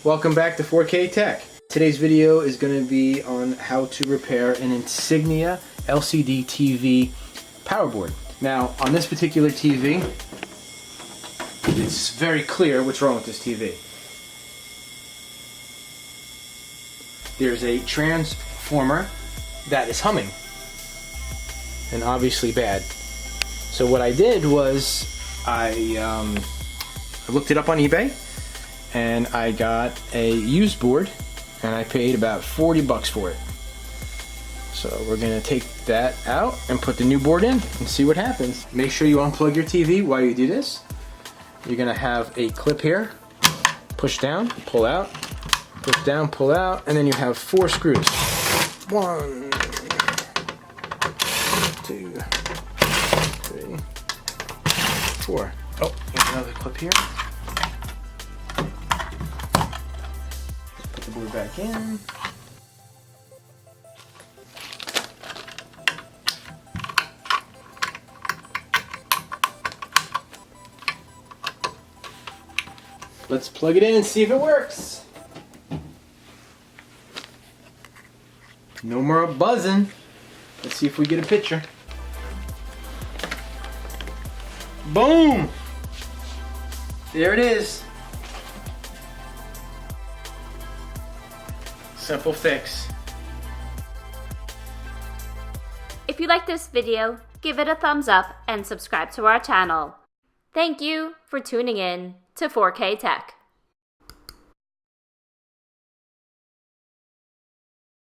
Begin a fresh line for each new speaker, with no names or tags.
Welcome back to 4K Tech. Today's video is going to be on how to repair an Insignia LCD TV power board. Now, on this particular TV, it's very clear what's wrong with this TV. There's a transformer that is humming, and obviously bad. So what I did was I looked it up on eBay, and I got a used board, and I paid about 40 bucks for it. So we're gonna take that out and put the new board in and see what happens. Make sure you unplug your TV while you do this. You're gonna have a clip here, push down, pull out, push down, pull out, and then you have 4 screws. 1, 2, 3, 4. Oh, here's another clip here. Put the board back in. Let's plug it in and see if it works. No more buzzing. Let's see if we get a picture. Boom! There it is. Simple fix.
If you like this video, give it a thumbs up and subscribe to our channel. Thank you for tuning in to 4K Tech.